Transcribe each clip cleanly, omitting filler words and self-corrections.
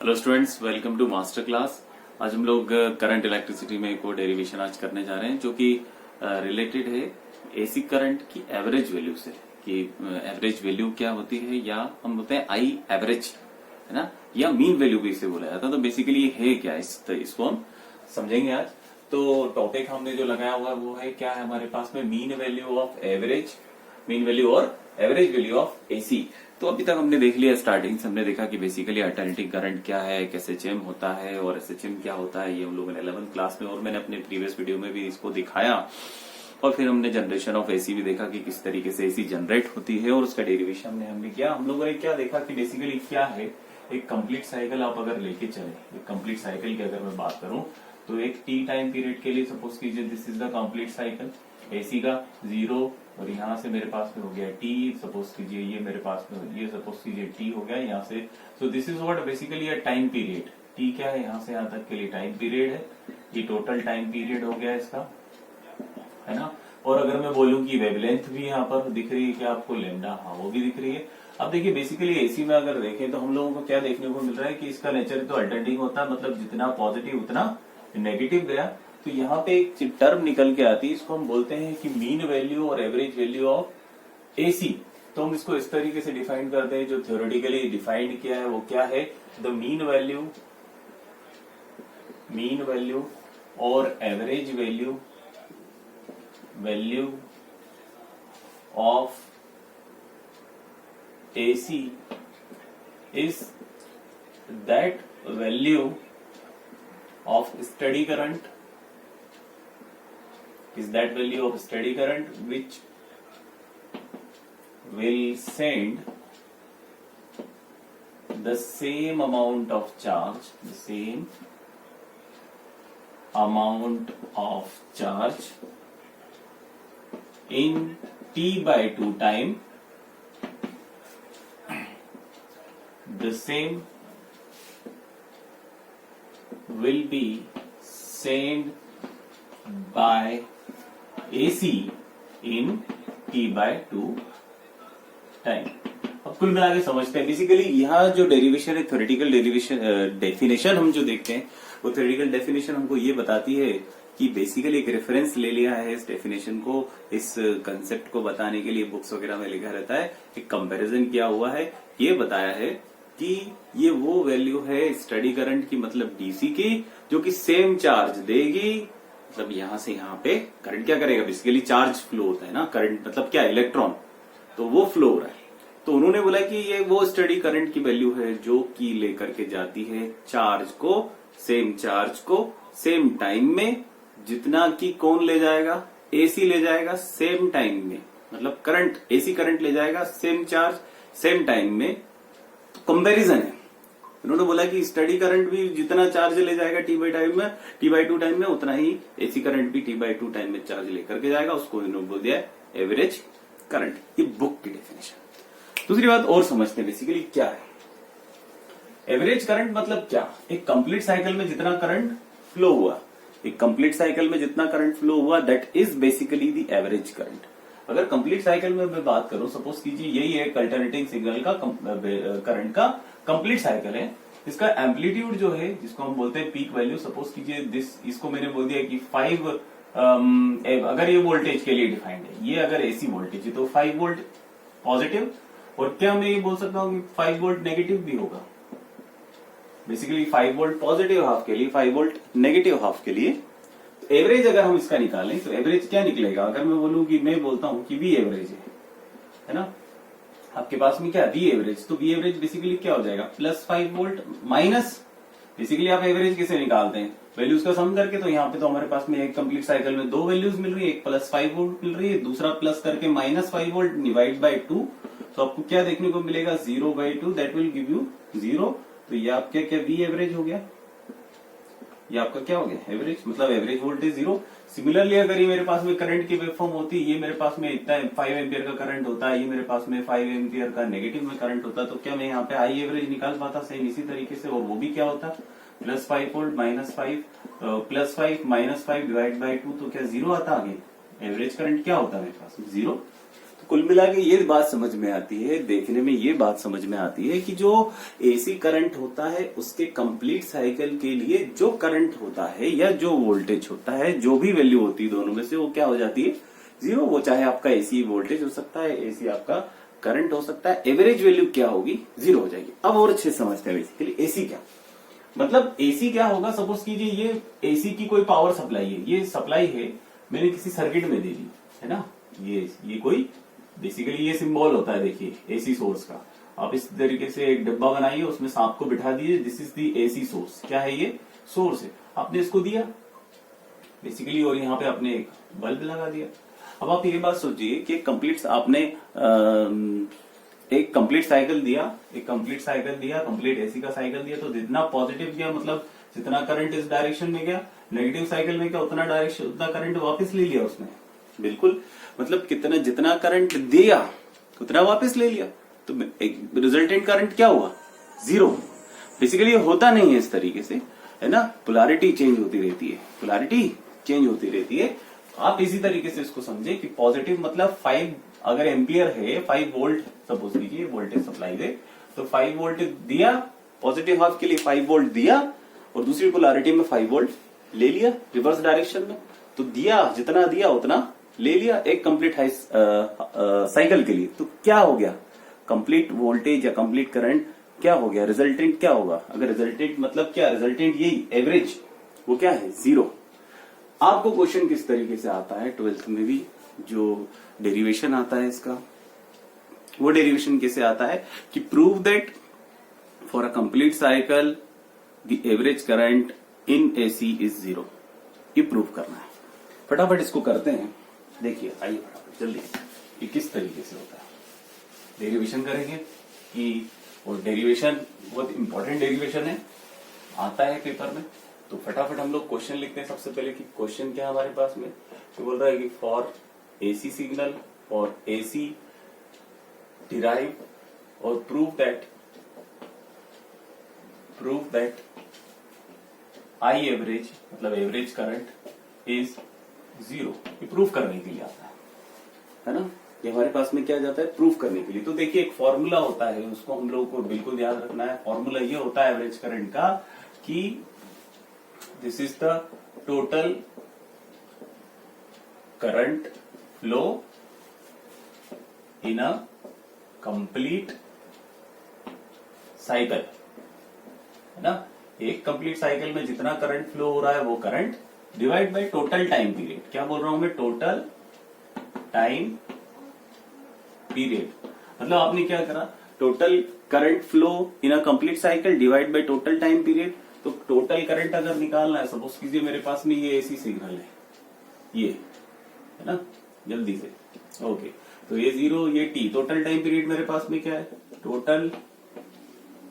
Hello students, welcome to master class. आज हम लोग करंट इलेक्ट्रिसिटी में एक और डेरिवेशन आज करने जा रहे हैं जो कि रिलेटेड है एसी करंट की एवरेज वैल्यू से, कि एवरेज वैल्यू क्या होती है, या हम बोलते हैं आई एवरेज, है ना, या मीन वैल्यू भी इसे बोला जाता है। तो बेसिकली है क्या, इसको हम समझेंगे आज। तो टॉपिक हमने जो लगाया हुआ है वो है क्या है हमारे पास में, mean value of average, mean value और एवरेज वैल्यू ऑफ एसी। तो अभी तक हमने देख लिया, स्टार्टिंग से हमने देखा कि बेसिकली अल्टरनेटिंग करंट क्या है, एसएचएम होता है और एसएचएम क्या होता है, ये हम लोगों ने 11th क्लास में और मैंने अपने प्रीवियस वीडियो में भी इसको दिखाया। और फिर हमने जनरेशन ऑफ एसी भी देखा कि किस तरीके से एसी जनरेट होती है और उसका डेरिवेशन हमने किया। हम लोगों ने क्या देखा कि बेसिकली क्या है, एक कंप्लीट साइकिल आप अगर लेके चले, एक कंप्लीट साइकिल की अगर मैं बात करूं तो एक टी टाइम पीरियड के लिए सपोज कीजिए this is the complete cycle AC का 0, और यहाँ से मेरे पास में हो गया टी, सपोज कीजिए ये मेरे पास में, ये सपोज कीजिए टी हो गया यहाँ से। So this is what basically a time period. T क्या है, यहाँ से यहाँ तक के लिए टाइम पीरियड है, ये टोटल टाइम पीरियड हो गया इसका, है ना। और अगर मैं बोलूं कि वेवलेंथ भी यहाँ पर दिख रही है क्या आपको, लेमडा, हाँ वो भी दिख रही है। अब देखिए बेसिकली एसी में अगर देखें तो हम लोगों को क्या देखने को मिल रहा है कि इसका नेचर तो अल्टरनेटिंग होता है, मतलब जितना पॉजिटिव उतना नेगेटिव गया। तो यहाँ पे एक टर्म निकल के आती है, इसको हम बोलते हैं कि मीन वैल्यू और एवरेज वैल्यू ऑफ एसी। तो हम इसको इस तरीके से डिफाइन करते हैं, जो थ्योरेटिकली डिफाइंड किया है वो क्या है, द मीन वैल्यू और average value of AC is that value of study current, is that value of steady current which will send the same amount of charge, in t/2 time. The same will be sent by AC in t/2 time. अब कुल मिला के समझते हैं basically यहाँ जो derivation है, theoretical definition हम जो देखते हैं वो थ्योरेटिकल डेफिनेशन हमको ये बताती है कि बेसिकली एक रेफरेंस ले लिया है इस डेफिनेशन को, इस कंसेप्ट को बताने के लिए बुक्स वगैरह में लिखा रहता है, एक कंपैरिजन किया हुआ है, ये बताया है कि ये वो वैल्यू है स्टडी करंट की, मतलब डीसी की, जो कि सेम चार्ज देगी। मतलब यहां से यहां पे करंट क्या करेगा, बेसिकली चार्ज फ्लो होता है ना, करंट मतलब क्या, इलेक्ट्रॉन, तो वो फ्लो हो रहा है। तो उन्होंने बोला कि ये वो स्टडी करंट की वैल्यू है जो कि लेकर के जाती है चार्ज को सेम टाइम में, जितना कि कौन ले जाएगा, एसी ले जाएगा सेम टाइम में, मतलब करंट, एसी करंट ले जाएगा सेम चार्ज सेम टाइम में। कंपैरिजन है, उन्होंने बोला कि स्टडी करंट भी जितना चार्ज ले जाएगा t/2 टाइम में उतना ही एसी करंट भी t/2 टाइम में चार्ज लेकर के जाएगा, उसको इन्होंने बोल दिया एवरेज करंट। ये बुक की डेफिनेशन। दूसरी बात और समझते हैं बेसिकली क्या है एवरेज करंट, मतलब क्या, एक कंप्लीट साइकिल में जितना करंट फ्लो हुआ, एक कंप्लीट साइकिल में जितना करंट फ्लो हुआ, that is basically the average current. अगर कंप्लीट साइकिल में मैं बात करूं, सपोज कीजिए यही एक अल्टरनेटिंग सिग्नल का करंट का कंप्लीट साइकिल है, इसका एम्पलीट्यूड जो है जिसको हम बोलते हैं पीक वैल्यू, सपोज कीजिए इसको मैंने बोल दिया कि 5, अगर ये वोल्टेज के लिए डिफाइंड है, ये अगर एसी वोल्टेज है तो 5 वोल्ट पॉजिटिव, और क्या मैं ये बोल सकता हूँ कि 5 वोल्ट नेगेटिव भी होगा, बेसिकली 5 वोल्ट पॉजिटिव हाफ के लिए, 5 वोल्ट नेगेटिव हाफ के लिए। एवरेज अगर हम इसका निकालें तो एवरेज क्या निकलेगा, अगर मैं बोलूं कि मैं बोलता हूं कि वी एवरेज है ना, आपके पास में क्या वी एवरेज, तो वी एवरेज बेसिकली क्या हो जाएगा, +5 वोल्ट माइनस, बेसिकली आप एवरेज कैसे निकालते हैं, वैल्यूज का सम करके। तो यहाँ पे तो हमारे पास में एक कंप्लीट साइकिल में 2 वैल्यूज मिल रही है, एक +5 वोल्ट मिल रही है, दूसरा प्लस करके -5 वोल्ट डिवाइड बाई 2, तो आपको क्या देखने को मिलेगा 0/2, दैट विल गिव यू 0। तो ये आपका क्या वी एवरेज हो गया, ये आपका क्या हो गया एवरेज, मतलब एवरेज वोल्टेज 0। सिमिलरली अगर ये मेरे पास में करंट की वेवफॉर्म होती, ये मेरे पास में इतना 5 एम्पियर का करंट होता है, ये मेरे पास में 5 एम्पियर का नेगेटिव में करंट होता, तो क्या मैं यहाँ पे आई एवरेज निकाल पाता सेम इसी तरीके से, और वो भी क्या होता +5 वोल्ट +5 -5 डिवाइड बाई 2, तो क्या 0 आता आगे, एवरेज करंट क्या होता है मेरे पास 0। तो कुल मिला के ये बात समझ में आती है, देखने में ये बात समझ में आती है कि जो एसी करंट होता है उसके कंप्लीट साइकिल के लिए जो करंट होता है या जो वोल्टेज होता है, जो भी वैल्यू होती है दोनों में से, वो क्या हो जाती है, जीरो। वो चाहे आपका एसी वोल्टेज हो सकता है, एसी आपका करंट हो सकता है, एवरेज वैल्यू क्या होगी, जीरो हो जाएगी। अब और अच्छे समझते हैं बेसिकली एसी क्या मतलब। एसी क्या होगा, सपोज कीजिए ये एसी की कोई पावर सप्लाई है, ये सप्लाई है मैंने किसी सर्किट में दे दी है ना, ये कोई बेसिकली ये सिंबल होता है, देखिए एसी सोर्स का। आप इस तरीके से एक डब्बा बनाइए, उसमें सांप को बिठा दीजिए, this is the AC source. क्या है ये, सोर्स है, आपने इसको दिया बेसिकली, और यहाँ पे आपने एक बल्ब लगा दिया। अब आप ये बात सोचिए कि आपने एक कंप्लीट साइकिल दिया, कंप्लीट एसी का साइकिल दिया, तो जितना पॉजिटिव गया मतलब जितना करंट इस डायरेक्शन में गया, नेगेटिव साइकिल में क्या उतना करंट वापस ले लिया उसने। बिल्कुल, मतलब जितना करंट दिया उतना वापस ले लिया, तो रिजल्टेंट करंट क्या हुआ, जीरो। बेसिकली ये होता नहीं है इस तरीके से, है ना, पोलैरिटी चेंज होती रहती है। आप इसी तरीके से इसको समझे कि पॉजिटिव मतलब 5 अगर एम्पियर है, 5 वोल्ट सपोज कीजिए वोल्टेज सप्लाई दे, तो 5 वोल्ट दिया, पॉजिटिव हाफ के लिए 5 वोल्ट दिया, और दूसरी पोलैरिटी में 5 वोल्ट ले लिया रिवर्स डायरेक्शन में। तो दिया, जितना दिया उतना ले लिया एक कंप्लीट साइकिल के लिए। तो क्या हो गया, कंप्लीट वोल्टेज या कंप्लीट करंट क्या हो गया, रिजल्टेंट क्या होगा। अगर रिजल्टेंट मतलब क्या, रिजल्टेंट यही एवरेज, वो क्या है, जीरो। आपको क्वेश्चन किस तरीके से आता है 12th में भी, जो डेरिवेशन आता है इसका, वो डेरिवेशन कैसे आता है कि prove that for a complete cycle the average current in AC is zero. ये प्रूव करना है। फटाफट इसको करते हैं, देखिए आइए फटाफट जल्दी, ये किस तरीके से होता है। डेरिवेशन करेंगे कि, और डेरिवेशन बहुत इंपॉर्टेंट डेरिवेशन है, आता है पेपर में। तो फटाफट हम लोग क्वेश्चन लिखते हैं सबसे पहले कि क्वेश्चन क्या है हमारे पास में। तो बोल रहा है कि for AC signal, for AC derive और प्रूव दैट आई एवरेज मतलब एवरेज करंट इज जीरो। ये प्रूव करने के लिए आता है ना, ये हमारे पास में क्या जाता है, प्रूव करने के लिए। तो देखिए एक फॉर्मूला होता है, उसको हम लोगों को बिल्कुल याद रखना है। फॉर्मूला ये होता है एवरेज करंट का कि this is the total current flow in a complete cycle, है ना। एक कंप्लीट साइकिल में जितना करंट फ्लो हो रहा है वो current divide by total time period. क्या बोल रहा हूं मैं, टोटल टाइम पीरियड। मतलब आपने क्या करा, total current flow in a complete cycle divide by total time period. तो टोटल करंट अगर निकालना है, सपोज कीजिए मेरे पास में ये एसी सिग्नल है, ये है ना, जल्दी से ओके। तो ये जीरो, ये टी, टोटल टाइम पीरियड मेरे पास में क्या है, टोटल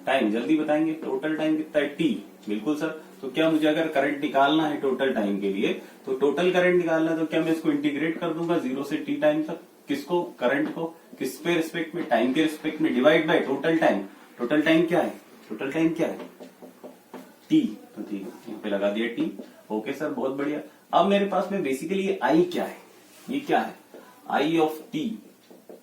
टाइम, जल्दी बताएंगे टोटल टाइम कितना है, टी। बिल्कुल सर। तो क्या मुझे अगर करंट निकालना है टोटल टाइम के लिए, तो टोटल करंट निकालना है, तो क्या मैं इसको इंटीग्रेट कर दूंगा 0 से टी टाइम तक। किसको, करंट को, किस पे रिस्पेक्ट में, टाइम के रिस्पेक्ट में, divide by total time. Total time क्या है, टी। तो ठीक है, यहाँ पे लगा दिया टी। ओके सर, बहुत बढ़िया। अब मेरे पास में बेसिकली ये आई क्या है, ये क्या है, I of t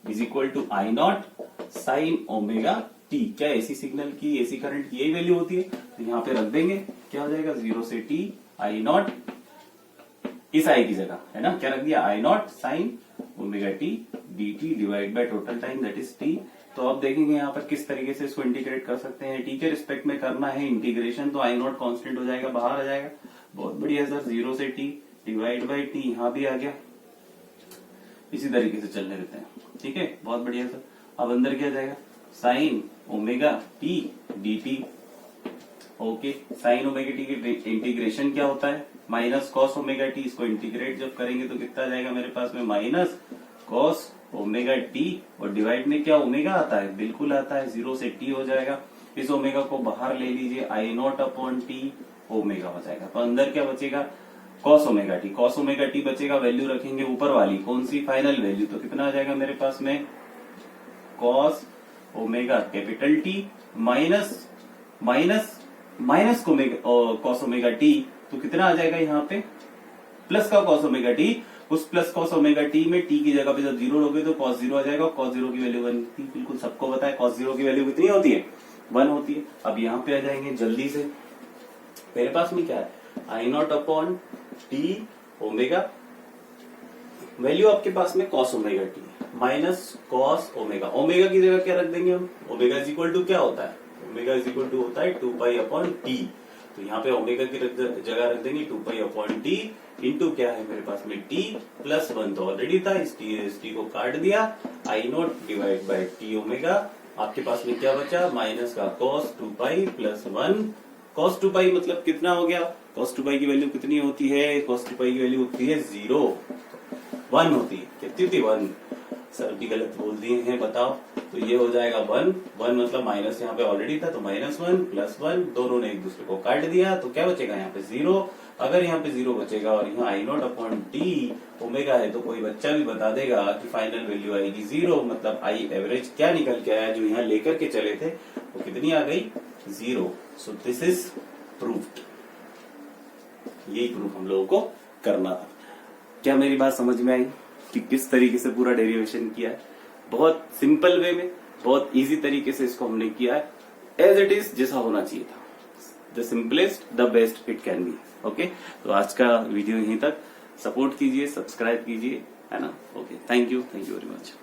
is equal to I naught sine omega t. क्या एसी सिग्नल की, एसी करंट की यही वैल्यू होती है। तो यहाँ पे रख देंगे, क्या हो जाएगा, 0 से टी आई नॉट, इस आई की जगह, है ना, क्या रख दिया, I naught sine omega t d t divide by total time that is t. तो अब देखेंगे यहाँ पर किस तरीके से इसको इंटीग्रेट कर सकते हैं। टी के रिस्पेक्ट में करना है इंटीग्रेशन, तो आई नॉट कॉन्स्टेंट हो जाएगा, बाहर आ जाएगा। बहुत बढ़िया सर, 0 से टी डिवाइड बाई टी, यहाँ भी आ गया। इसी तरीके से चलने देते हैं, ठीक है, बहुत बढ़िया सर। अब अंदर क्या जाएगा, sign omega t d T. Okay, sign omega T की इंटीग्रेशन क्या होता है, माइनस कॉस ओमेगा टी। इसको इंटीग्रेट जब करेंगे तो कितना जाएगा मेरे पास में, माइनस कॉस ओमेगा टी, और डिवाइड में क्या ओमेगा आता है, बिल्कुल आता है, 0 से टी हो जाएगा। इस ओमेगा को बाहर ले लीजिए, आई नॉट अपॉन टी ओमेगा हो जाएगा। तो अंदर क्या बचेगा, cos omega T. Cos omega T बचेगा, वैल्यू रखेंगे ऊपर वाली, कौन सी, फाइनल वैल्यू। तो कितना आ जाएगा मेरे पास में, cos omega capital T minus cos omega T. तो कितना आ जाएगा यहाँ पे, प्लस का कॉस ओमेगा टी। उस प्लस कॉस ओमेगा टी में टी की जगह पे जब जीरो लोगे तो कॉस जीरो आ जाएगा, कॉस जीरो की वैल्यू 1 थी, बिल्कुल सबको पता है कॉस जीरो की वैल्यू कितनी होती है, 1 होती है। अब यहाँ पे आ जाएंगे जल्दी से, मेरे पास में क्या है, I naught upon t omega, value आपके पास में cos omega t minus cos omega, omega की जगह क्या रख देंगे हम, ओमेगा इज इक्वल टू क्या होता है, ओमेगा इज इक्वल टू होता है 2 पाई अपॉन टी, तो यहाँ पे ओमेगा की जगह रख देंगे 2 पाई अपॉन टी इंटू क्या है मेरे पास में टी प्लस 1 तो ऑलरेडी था, इस टी को काट दिया, I naught divide by t omega, आपके पास में क्या बचा, माइनस का cos 2 pi plus 1, cos 2 pi मतलब कितना हो गया, कॉस 2 पाई की वैल्यू कितनी होती है, कॉस 2 पाई की वैल्यू होती है 0, 1 होती है, कितनी थी 1, सर भी गलत बोल दिए हैं बताओ, तो ये हो जाएगा 1, 1 मतलब माइनस यहाँ पे ऑलरेडी था तो -1 प्लस 1, दोनों ने एक दूसरे को काट दिया तो क्या बचेगा यहाँ पे 0, अगर यहाँ पे 0 बचेगा और यहाँ आई नॉट अपॉन टी ओमेगा है तो कोई बच्चा भी बता देगा कि फाइनल वैल्यू आएगी 0, मतलब आई एवरेज क्या निकल के आया जो यहाँ लेकर के चले थे वो कितनी आ गई 0, सो दिस इज प्रूव्ड, यही प्रूफ हम लोगों को करना था। क्या मेरी बात समझ में आई कि किस तरीके से पूरा डेरिवेशन किया है, बहुत सिंपल वे में, बहुत इजी तरीके से इसको हमने किया है, एज इट इज जैसा होना चाहिए था, the simplest the best it can be. Okay, तो आज का वीडियो यहीं तक, सपोर्ट कीजिए, सब्सक्राइब कीजिए, है ना। Okay, thank you very much.